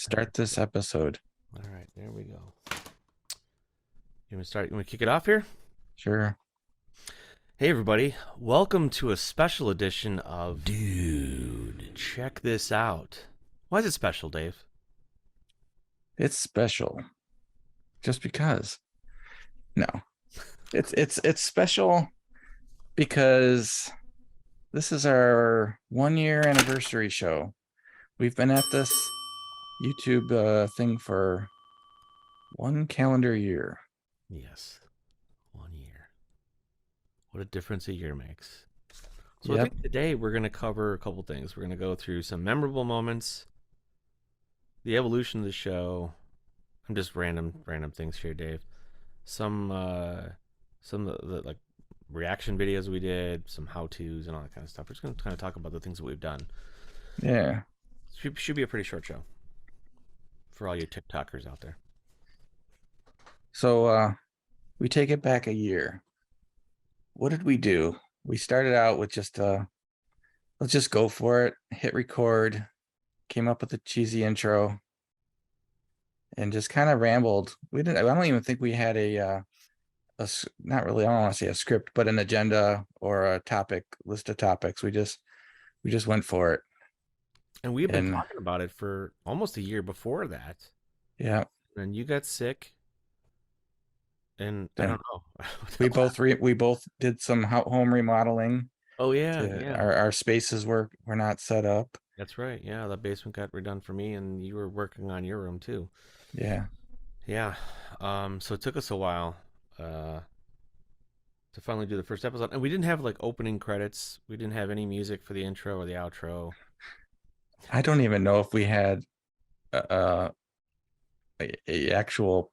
Start this episode. All right, there we go. You want to start? You want to kick it off here? Sure. Hey, everybody. Welcome to a special edition of Dude, Check This Out. Why is it special, Dave? It's special. Just because. No. It's special because this is our 1-year anniversary show. We've been at this YouTube thing for 1 calendar year. Yes, 1 year. What a difference a year makes. So Yep. I think today we're going to cover a couple things. We're going to go through some memorable moments, the evolution of the show. I'm just random things here, Dave. Some of the like reaction videos we did, some how-tos and all that kind of stuff. We're just going to kind of talk about the things that we've done. Yeah. Should be a pretty short show for all you TikTokers out there. So we take it back a year. What did we do? We started out with just let's just go for it, hit record, came up with a cheesy intro, and just kind of rambled. I don't even think we had not really, I don't want to say a script, but an agenda or a topic list of topics. We just went for it. And we've been talking about it for almost a year before that. Yeah. And you got sick. And I don't know. we both did some home remodeling. Oh yeah. Our spaces were not set up. That's right. Yeah, the basement got redone for me, and you were working on your room too. Yeah. Yeah. So it took us a while to finally do the first episode, and we didn't have like opening credits. We didn't have any music for the intro or the outro. I don't even know if we had a actual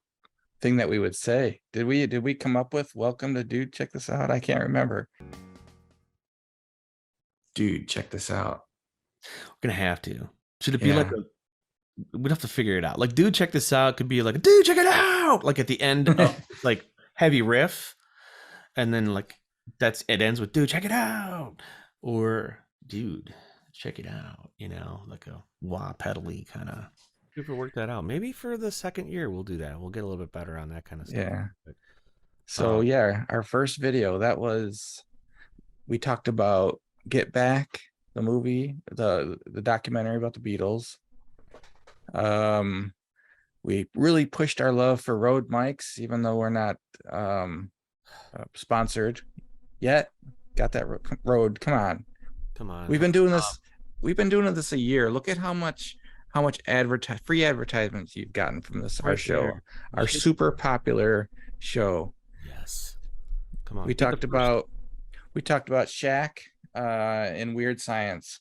thing that we would say. Did we come up with "Welcome to Dude, Check This Out"? I can't remember. Dude, check this out. We're gonna have to. Should it be like we'd have to figure it out. Like, dude, check this out could be like, dude, check it out. Like at the end of like heavy riff, and then like it ends with dude, check it out, or dude, check it out. You know, like a wah pedally kind of. We could work that out. Maybe for the second year we'll do that. We'll get a little bit better on that kind of stuff. Yeah. But, so our first video, that was, we talked about Get Back, the movie, the documentary about the Beatles. We really pushed our love for Rode mics, even though we're not sponsored yet. Got that Rode. Come on. We've been doing this. We've been doing this a year. Look at how much free advertisements you've gotten from this our show, our super popular show. Yes. Come on. We talked about Shaq in Weird Science.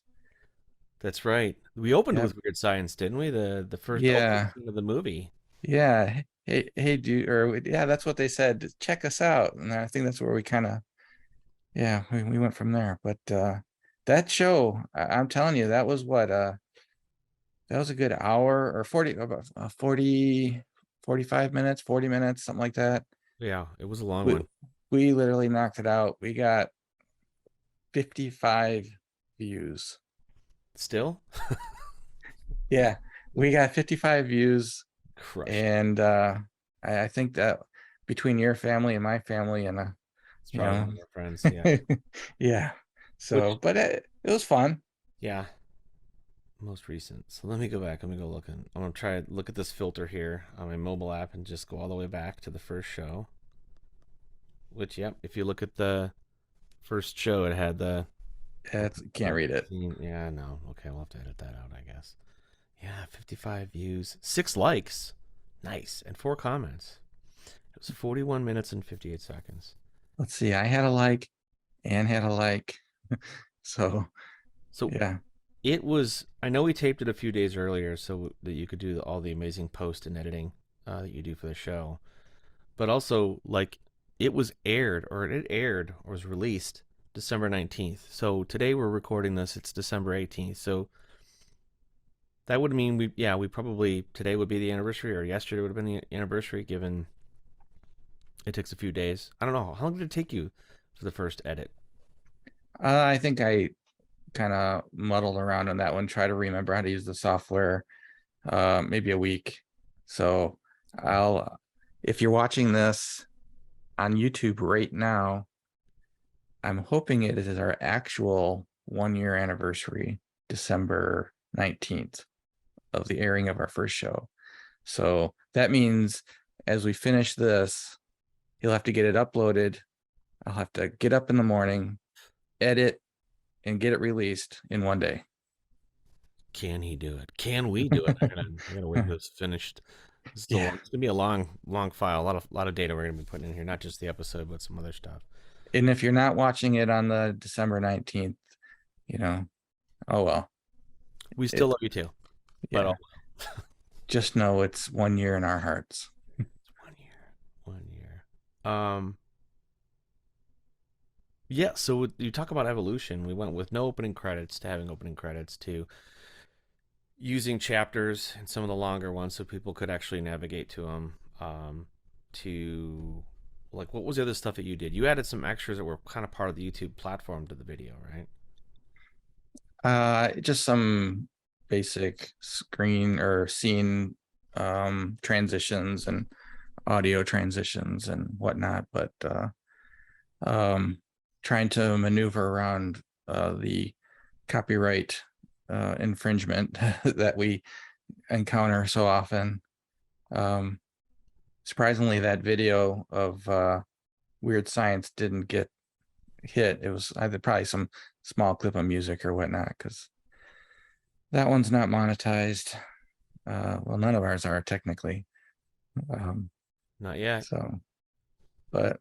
That's right. We opened with Weird Science, didn't we? The first opening of the movie. Yeah. Hey, dude, or that's what they said. Check us out, and I think that's where we kind of, we went from there. But that show, I'm telling you, that was what that was a good hour or 45 minutes, 40 minutes, something like that. Yeah, it was a long one. We literally knocked it out. We got 55 views. Still? Yeah, we got 55 views. Crushed. And I think that between your family and my family and friends, yeah. Yeah. So, but it was fun. Yeah. Most recent. So let me go back. Let me go look. I'm gonna try to look at this filter here on my mobile app and just go all the way back to the first show. Which, yep, if you look at the first show, it had the. Can't read it. Yeah, no. Okay, we'll have to edit that out, I guess. Yeah, 55 views, 6 likes, nice, and 4 comments. It was 41 minutes and 58 seconds. Let's see. I had a like, Anne had a like, so yeah. It was, I know we taped it a few days earlier so that you could do all the amazing post and editing that you do for the show. But also, like, it aired or was released December 19th. So today we're recording this, it's December 18th. So that would mean we probably, today would be the anniversary, or yesterday would have been the anniversary, given it takes a few days. I don't know. How long did it take you for the first edit? I think I kind of muddled around on that one, try to remember how to use the software. maybe a week. So if you're watching this on YouTube right now, I'm hoping it is our actual 1 year anniversary, December 19th of the airing of our first show. So that means as we finish this, you'll have to get it uploaded. I'll have to get up in the morning, edit, and get it released in one day. Can he do it? Can we do it? I gotta wait for this finished. Yeah. It's gonna be a long file. A lot of data we're gonna be putting in here, not just the episode, but some other stuff. And if you're not watching it on the December 19th, oh well. We still It, love you too, but yeah. Just know it's 1 year in our hearts. 1 year, 1 year. Yeah. So you talk about evolution. We went with no opening credits to having opening credits to using chapters and some of the longer ones so people could actually navigate to them. To like, what was the other stuff that you did? You added some extras that were kind of part of the YouTube platform to the video, right? Just some basic screen or scene transitions and audio transitions and whatnot, but trying to maneuver around the copyright infringement that we encounter so often. Surprisingly, that video of Weird Science didn't get hit. It was either probably some small clip of music or whatnot, because that one's not monetized. Well, none of ours are technically. Not yet. So, but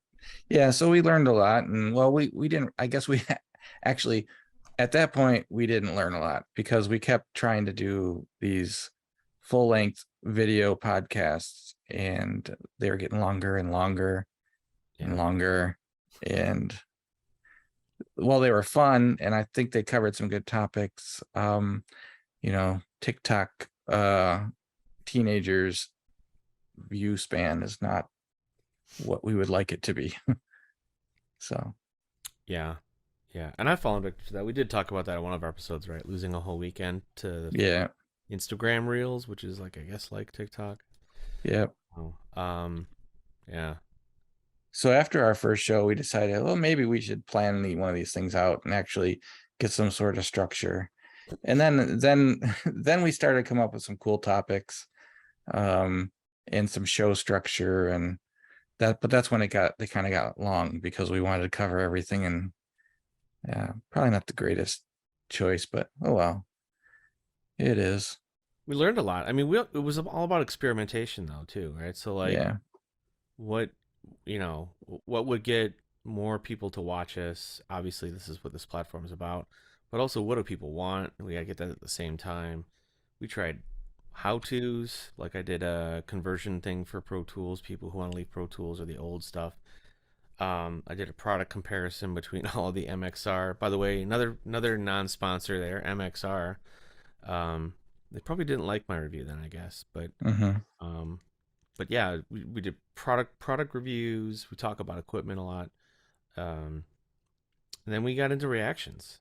yeah, so we learned a lot, and well, we didn't. I guess we actually at that point we didn't learn a lot because we kept trying to do these full length video podcasts, and they were getting longer and longer and longer, and well, they were fun, and I think they covered some good topics. TikTok teenagers view span is not what we would like it to be. So Yeah. Yeah. And I've fallen victim to that. We did talk about that in one of our episodes, right? Losing a whole weekend to yeah. Instagram Reels, which is like, I guess, like TikTok. Yeah. Oh, yeah. So after our first show, we decided, well, maybe we should plan one of these things out and actually get some sort of structure. And then we started to come up with some cool topics, and some show structure, and but that's when they kind of got long because we wanted to cover everything, and yeah, probably not the greatest choice, but oh well, it is. We learned a lot. I mean, it was all about experimentation, though, too, right? So, like, Yeah. what, what would get more people to watch us? Obviously, this is what this platform is about. But also, what do people want? We got to get that at the same time. We tried how to's, like I did a conversion thing for Pro Tools, people who want to leave Pro Tools or the old stuff. I did a product comparison between all of the MXR. By the way, another non-sponsor there, MXR. They probably didn't like my review then, I guess, Mm-hmm. um, but yeah, we did product reviews. We talk about equipment a lot, and then we got into reactions.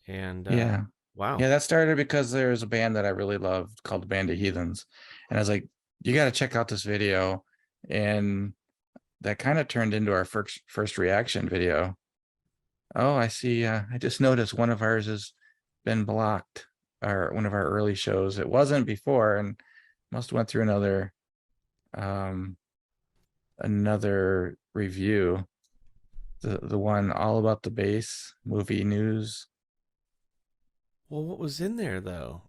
And Yeah. wow, Yeah, that started because there's a band that I really loved called the Band of Heathens. And I was like, you got to check out this video. And that kind of turned into our first reaction video. Oh, I see. I just noticed one of ours has been blocked, or one of our early shows. It wasn't before, and must have went through um another review. The one all about the bass movie news. well, what was in there though?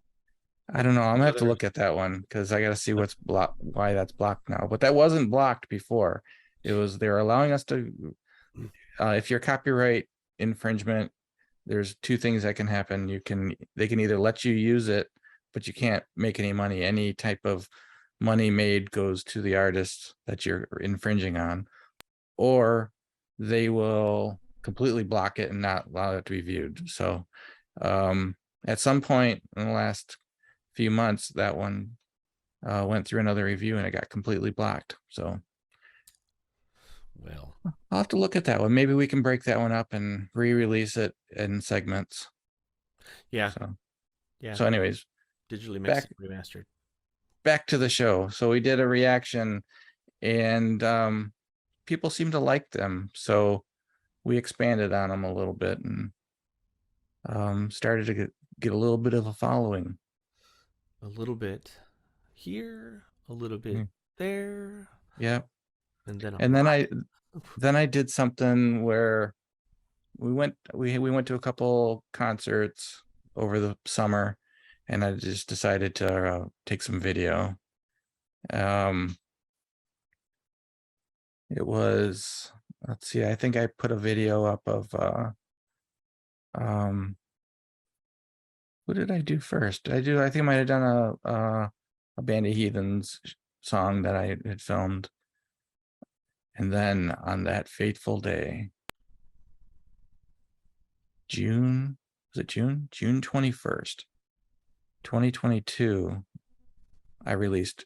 I don't know. I'm gonna have to Another, look at that one because I got to see what's blocked, why that's blocked now. But that wasn't blocked before. They're allowing us to. If you're copyright infringement, there's two things that can happen. They can either let you use it, but you can't make any money. Any type of money made goes to the artist that you're infringing on, or they will completely block it and not allow it to be viewed. So, at some point in the last few months, that one went through another review and it got completely blocked. So well, I'll have to look at that one. Maybe we can break that one up and re-release it in segments. yeah, So yeah, so anyways, digitally mixed back and remastered. back to the show. So we did a reaction, and people seem to like them. So we expanded on them a little bit and started to get a little bit of a following. A little bit here, a little bit Mm. there, Yeah. and then a And lot. then I did something where we went to a couple concerts over the summer, and I just decided to take some video. Um, it was, let's see, I think I put a video up of um what did I do first? I think I might have done a Band of Heathens song that I had filmed. And then on that fateful day, June, was it June? June 21st, 2022, I released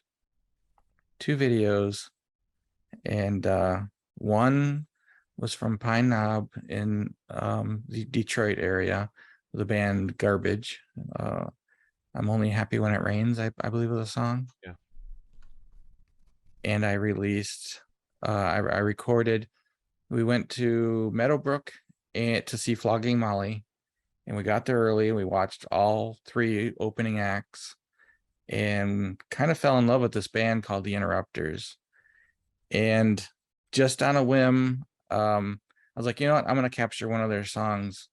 2 videos, and one was from Pine Knob in the Detroit area, the band Garbage. I'm Only Happy When It Rains, I believe was a song. Yeah. And I released, I recorded, we went to Meadowbrook and to see Flogging Molly, and we got there early and we watched all 3 opening acts and kind of fell in love with this band called the Interrupters. And just on a whim, I was like, you know what, I'm going to capture one of their songs.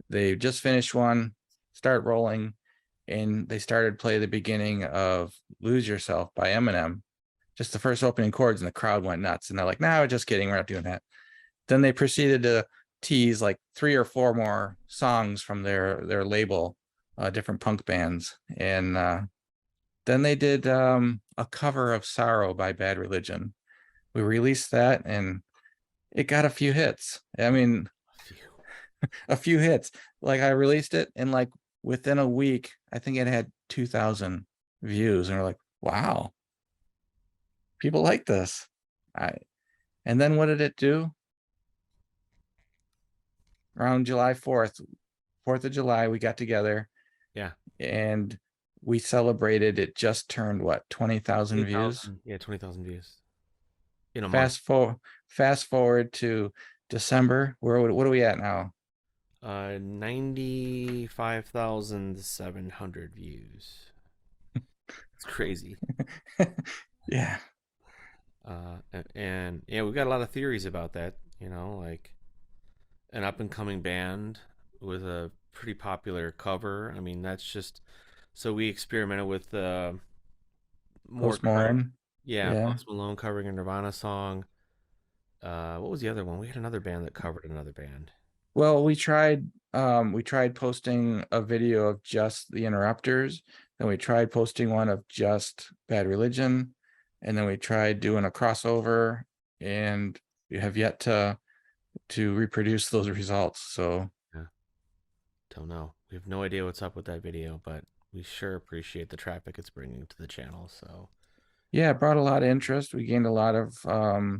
They just finished one, start rolling, and they started play the beginning of Lose Yourself by Eminem, just the first opening chords, and the crowd went nuts. And they're like, no, just kidding, we're not doing that. Then they proceeded to tease like 3 or 4 more songs from their label, different punk bands. And then they did a cover of Sorrow by Bad Religion. We released that, and it got a few hits. I mean, a few hits. Like, I released it, and like within a week, I think it had 2,000 views, and we're like, wow, people like this. And then what did it do? Around July 4th, 4th of July, we got together. Yeah. And we celebrated. It just turned what, 20,000 views? Yeah, 20,000 views in a month. Fast forward to December. What are we at now? 95,700 views. It's crazy. Yeah. And yeah, we've got a lot of theories about that. Like an up and coming band with a pretty popular cover. I mean, that's just so we experimented with more Post Malone. yeah, Yeah. Post Malone covering a Nirvana song. What was the other one? We had another band that covered another band. Well, we tried posting a video of just the Interrupters, then we tried posting one of just Bad Religion, and then we tried doing a crossover, and we have yet to reproduce those results. So Yeah, don't know. We have no idea what's up with that video, but we sure appreciate the traffic it's bringing to the channel. So yeah, it brought a lot of interest. We gained a lot of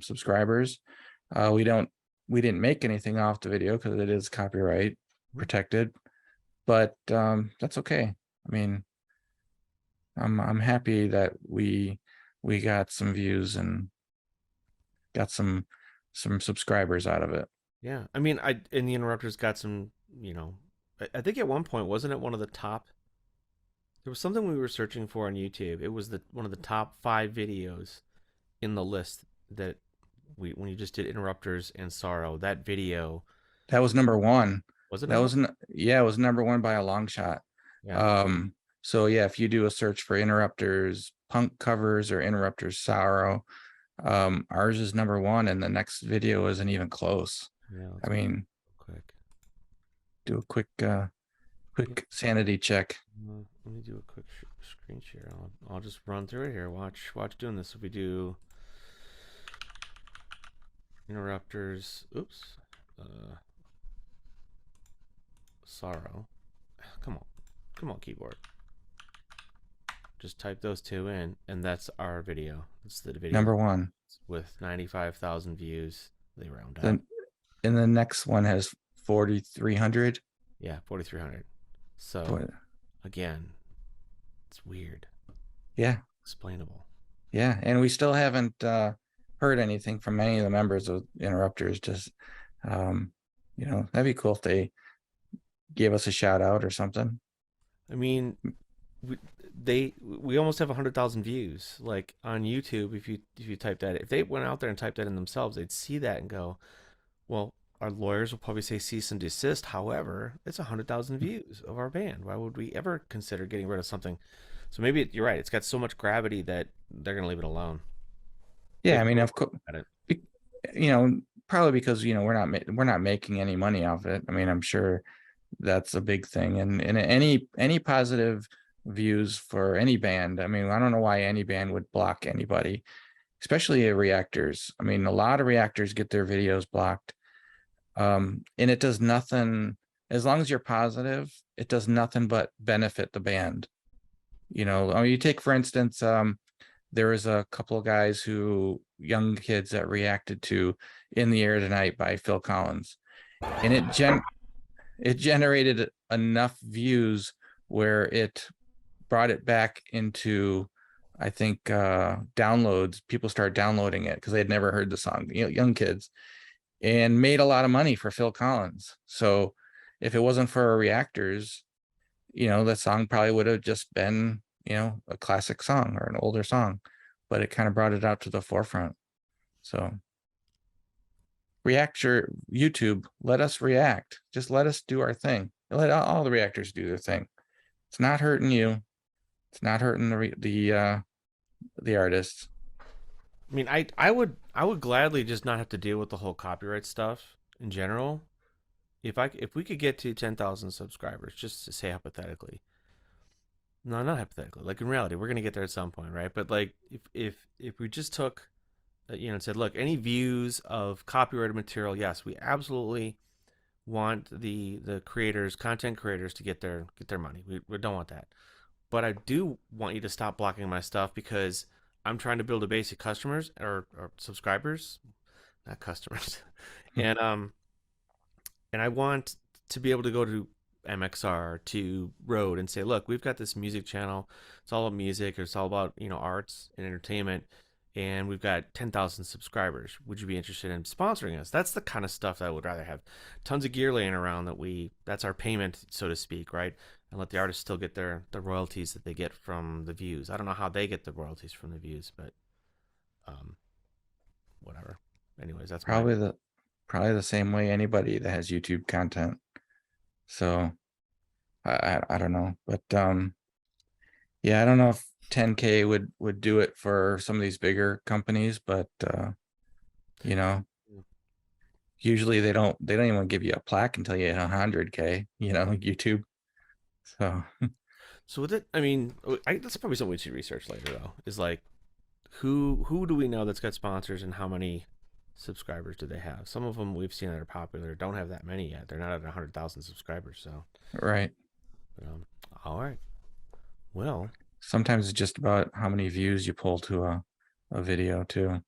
subscribers. We didn't make anything off the video because it is copyright protected, but that's okay. I mean, I'm happy that we got some views and got some subscribers out of it. yeah, I mean, and the Interrupters got some. I think at one point wasn't it one of the top. There was something we were searching for on YouTube. It was one of the top 5 videos in the list that when you just did Interrupters and Sorrow. That video That was number one. was it That number? was yeah, it was number one by a long shot. Yeah. So yeah, if you do a search for Interrupters punk covers or Interrupters Sorrow, ours is number one, and the next video isn't even close. Yeah. I mean, Quick. do a quick sanity check. Let me do a quick screen share. I'll just run through it here. Watch doing this. If we do Interrupters, oops, Sorrow. Come on, keyboard. Just type those 2 in, and that's our video. It's the video Number one with 95,000 views. They round up. and the next one has 4,300. Yeah, 4,300. So again, it's weird. Yeah, explainable. Yeah, and we still haven't heard anything from any of the members of Interrupters. Just um, that'd be cool if they gave us a shout out or something. I mean, we, we almost have 100,000 views. Like on YouTube, if you type that, if they went out there and typed that in themselves, they'd see that and go, well, our lawyers will probably say cease and desist. However, it's 100,000 views of our band. Why would we ever consider getting rid of something? So maybe you're right. It's got so much gravity that they're gonna leave it alone. Yeah, They've I mean, never of course, at it. probably because we're not making any money off it. I mean, I'm sure that's a big thing, and any positive views for any band. I mean, I don't know why any band would block anybody, especially reactors. I mean, a lot of reactors get their videos blocked, and it does nothing. As long as you're positive, it does nothing but benefit the band. I mean, you take for instance, there was a couple of guys young kids that reacted to "In the Air Tonight" by Phil Collins, and it generated enough views where it brought it back into, I think, downloads. People started downloading it because they had never heard the song, young kids, and made a lot of money for Phil Collins. So if it wasn't for reactors, that song probably would have just been, a classic song or an older song, but it kind of brought it out to the forefront. So reactor YouTube, let us react. Just let us do our thing. Let all the reactors do their thing. It's not hurting you. It's not hurting the artists. I mean, I would gladly just not have to deal with the whole copyright stuff in general. If we could get to 10,000 subscribers, just to say hypothetically, no, not hypothetically, like in reality, we're gonna get there at some point, right? But like if we just took, and said, look, any views of copyrighted material, yes, we absolutely want the creators, content creators, to get their money. We don't want that, but I do want you to stop blocking my stuff because I'm trying to build a base of customers or subscribers, not customers, and I want to be able to go to MXR, to Rode, and say, look, we've got this music channel. It's all about music. It's all about arts and entertainment, and we've got 10,000 subscribers. Would you be interested in sponsoring us? That's the kind of stuff that I would rather have. Tons of gear laying around that's our payment, so to speak, right? And let the artists still get the royalties that they get from the views. I don't know how they get the royalties from the views, but um, whatever. Anyways, that's my Probably the same way anybody that has YouTube content. So I don't know, but yeah, I don't know if 10K would do it for some of these bigger companies, but you know, usually they don't even give you a plaque until you hit 100K, YouTube. So So with it, I mean, that's probably something we should research later, though. Is like who do we know that's got sponsors and how many subscribers do they have? Some of them we've seen that are popular don't have that many yet. They're not at 100,000 subscribers. So, right. um, all right. Well, Sometimes it's just about how many views you pull to a video too.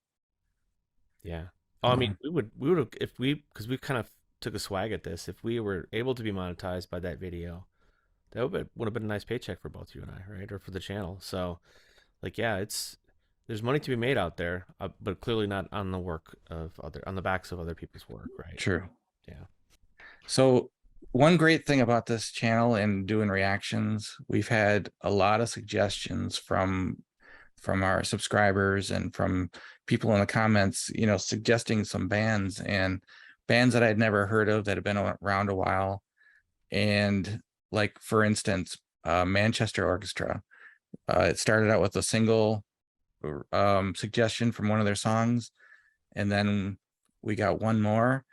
yeah. Oh, I mean, So we would have if we because we kind of took a swag at this. If we were able to be monetized by that video, that would have been a nice paycheck for both you and I, right? Or for the channel. So, like, yeah, there's money to be made out there, but clearly not on the backs of other people's work, right? true. Yeah. So one great thing about this channel and doing reactions, we've had a lot of suggestions from our subscribers and from people in the comments, suggesting some bands that I'd never heard of that have been around a while. And like, for instance, Manchester Orchestra. It started out with a single suggestion from one of their songs, and then we got one more,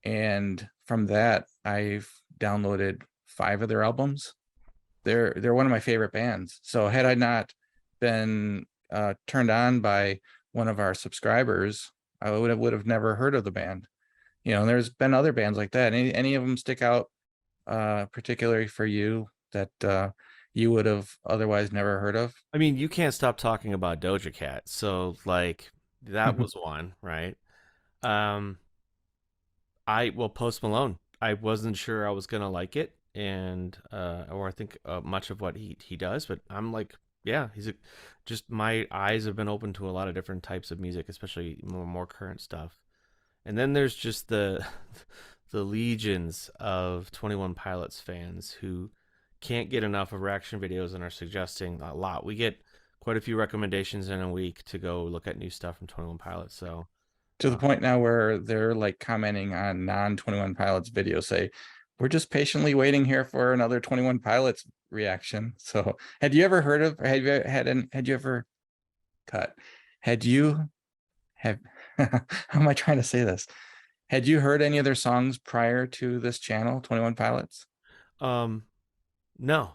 and from that I've downloaded 5 of their albums. They're one of my favorite bands. So had I not been turned on by one of our subscribers, I would have never heard of the band. And there's been other bands like that. Any of them stick out particularly for you that you would have otherwise never heard of? I mean, you can't stop talking about Doja Cat. So, like, that was one, right? Um, Post Malone. I wasn't sure I was gonna like it, and or I think much of what he does, but I'm like Yeah, just my eyes have been open to a lot of different types of music, especially more current stuff. And then there's just the the legions of 21 Pilots fans who can't get enough of reaction videos and are suggesting a lot. We get quite a few recommendations in a week to go look at new stuff from 21 Pilots. So, To the uh, point now where they're like commenting on non 21 Pilots videos, say, we're just patiently waiting here for another 21 Pilots reaction. So had you ever heard of, had you ever cut? Had you have, how am I trying to say this? Had you heard any of their songs prior to this channel, 21 Pilots? um, no,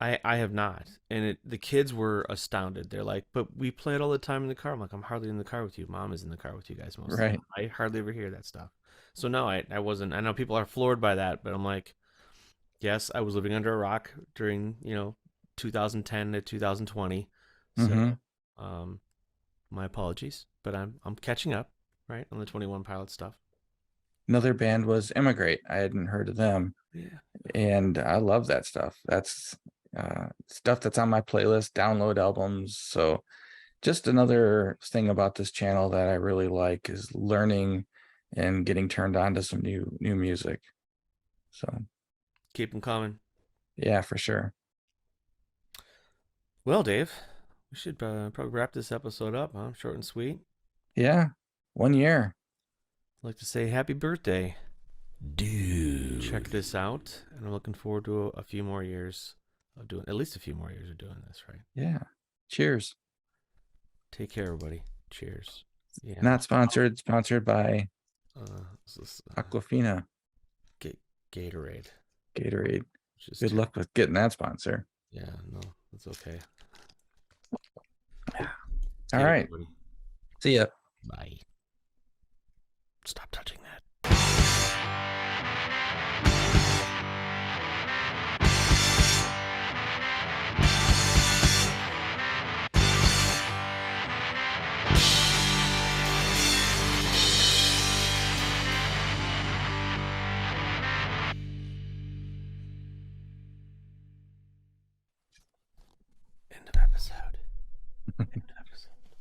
I have not. And the kids were astounded. They're like, "But we play it all the time in the car." I'm like, "I'm hardly in the car with you. Mom is in the car with you guys most of the Right. time. I hardly ever hear that stuff." So no, I wasn't. I know people are floored by that, but I'm like, yes, I was living under a rock during 2010 to 2020. So, Mm-hmm. um, my apologies, but I'm catching up, right, on the 21 Pilot stuff. Another band was Immigrate. I hadn't heard of them, Yeah. and I love that stuff. That's stuff that's on my playlist, download albums. So just another thing about this channel that I really like is learning and getting turned on to some new music. So Keep them coming. yeah, for sure. Well, Dave, we should probably wrap this episode up, huh? Short and sweet. Yeah, 1 year. I'd like to say happy birthday. Check Dude. this out, and I'm looking forward to a few more years of doing, at least a few more years of doing this, right? Yeah. Cheers. Take care, everybody. Cheers. Yeah. Not sponsored, sponsored by This is, Aquafina Gatorade, Gatorade. which is Good terrible. luck with getting that sponsor. Yeah, no, that's okay. All Okay, right. everybody. See ya. Bye. Stop touching that.